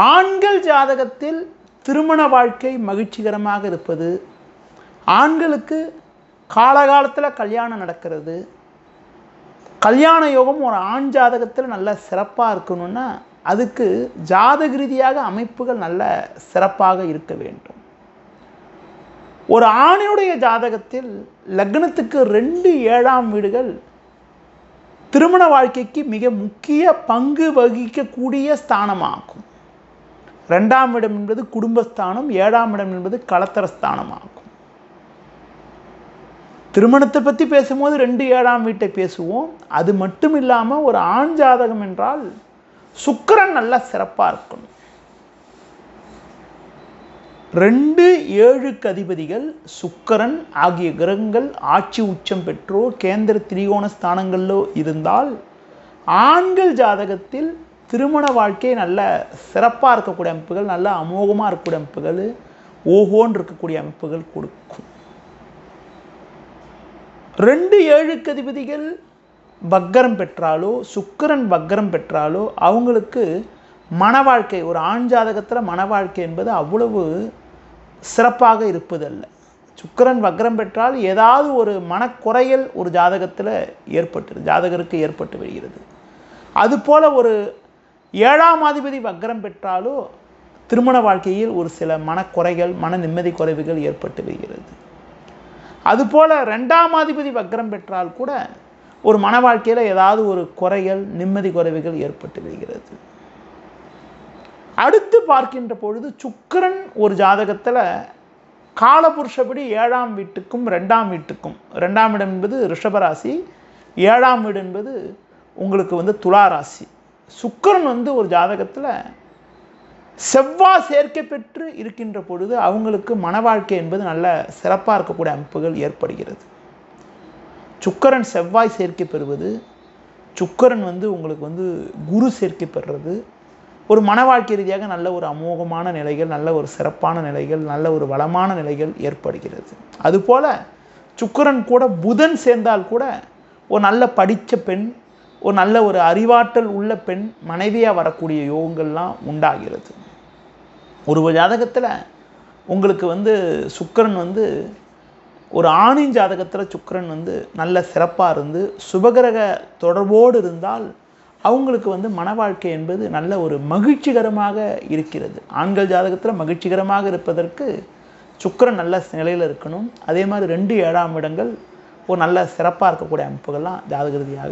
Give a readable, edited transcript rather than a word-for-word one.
ஆண்கள் ஜாதகத்தில் திருமண வாழ்க்கை மகிழ்ச்சிகரமாக இருப்பது, ஆண்களுக்கு காலகாலத்தில் கல்யாணம் நடக்கிறது, கல்யாண யோகம் ஒரு ஆண் ஜாதகத்தில் நல்ல சிறப்பாக இருக்கணும்னா அதுக்கு ஜாதக ரீதியாக அமைப்புகள் நல்ல சிறப்பாக இருக்க வேண்டும். ஒரு ஆணினுடைய ஜாதகத்தில் லக்னத்துக்கு 2 7ஆம் வீடுகள் திருமண வாழ்க்கைக்கு மிக முக்கிய பங்கு வகிக்கக்கூடிய ஸ்தானமாகும். 2ஆம் இடம் என்பது குடும்பஸ்தானம், 7ஆம் இடம் என்பது களத்திர ஸ்தானமாகும். திருமணத்தை பற்றி பேசும்போது 2 7ஆம் வீட்டை பேசுவோம். அது மட்டும் இல்லாமல் ஒரு ஆண் ஜாதகம் என்றால் சுக்கிரன் நல்லா சிறப்பாக இருக்கணும். 2 7க்கு அதிபதிகள் சுக்கிரன் ஆகிய கிரகங்கள் ஆட்சி உச்சம் பெற்றோ கேந்திர திரிகோண ஸ்தானங்களிலோ இருந்தால் ஆண்கள் ஜாதகத்தில் திருமண வாழ்க்கை நல்ல சிறப்பாக இருக்கக்கூடிய அமைப்புகள், நல்ல அமோகமாக இருக்கக்கூடிய அமைப்புகள், ஓஹோன்னு இருக்கக்கூடிய அமைப்புகள் கொடுக்கும். 2 7க்கு அதிபதிகள் வக்கரம் பெற்றாலோ சுக்கிரன் வக்கரம் பெற்றாலோ அவங்களுக்கு மன வாழ்க்கை, ஒரு ஆண் ஜாதகத்தில் மன வாழ்க்கை என்பது அவ்வளவு சிறப்பாக இருப்பதல்ல. சுக்கிரன் வக்கரம் பெற்றால் ஏதாவது ஒரு மனக்குறையல் ஒரு ஜாதகத்தில் ஜாதகருக்கு ஏற்பட்டு வருகிறது. அதுபோல் ஒரு 7ஆம் அதிபதி வக்கரம் பெற்றாலோ திருமண வாழ்க்கையில் ஒரு சில மனக்குறைகள், மன நிம்மதி குறைவுகள் ஏற்பட்டு வருகிறது. அதுபோல் 2ஆம் அதிபதி வக்கரம் பெற்றால் கூட ஒரு மன வாழ்க்கையில் ஏதாவது ஒரு குறைகள், நிம்மதி குறைவுகள் ஏற்பட்டு வருகிறது. அடுத்து பார்க்கின்ற பொழுது சுக்கிரன் ஒரு ஜாதகத்தில் காலபுருஷப்படி 7ஆம் வீட்டுக்கும் 2ஆம் வீட்டுக்கும், 2ஆம் இடம் என்பது ரிஷபராசி, 7ஆம் வீடு என்பது உங்களுக்கு துலா ராசி. சுக்கிரன் ஒரு ஜாதகத்தில் செவ்வாய் சேர்க்கை பெற்று இருக்கின்ற பொழுது அவங்களுக்கு மன வாழ்க்கை என்பது நல்ல சிறப்பாக இருக்கக்கூடிய அமைப்புகள் ஏற்படுகிறது. சுக்கிரன் செவ்வாய் சேர்க்கை பெறுவது, சுக்கிரன் உங்களுக்கு குரு சேர்க்கை பெறுறது ஒரு மன வாழ்க்கை ரீதியாக நல்ல ஒரு அமோகமான நிலைகள், நல்ல ஒரு சிறப்பான நிலைகள், நல்ல ஒரு வளமான நிலைகள் ஏற்படுகிறது. அதுபோல் சுக்கிரன் கூட புதன் சேர்ந்தால் கூட ஒரு நல்ல படித்த பெண், ஒரு நல்ல ஒரு அறிவாற்றல் உள்ள பெண் மனைவியாக வரக்கூடிய யோகங்கள்லாம் உண்டாகிறது. ஒரு ஜாதகத்தில் உங்களுக்கு சுக்கிரன் ஒரு ஆணின் ஜாதகத்தில் சுக்கிரன் நல்ல சிறப்பாக இருந்து சுபகிரக தொடர்போடு இருந்தால் அவங்களுக்கு மன வாழ்க்கை என்பது நல்ல ஒரு மகிழ்ச்சிகரமாக இருக்கிறது. ஆண்கள் ஜாதகத்தில் மகிழ்ச்சிகரமாக இருப்பதற்கு சுக்கிரன் நல்ல நிலையில் இருக்கணும். அதே மாதிரி 2 7ஆம் இடங்கள் ஒரு நல்ல சிறப்பாக இருக்கக்கூடிய அமைப்புகள்லாம் ஜாதக ரீதியாக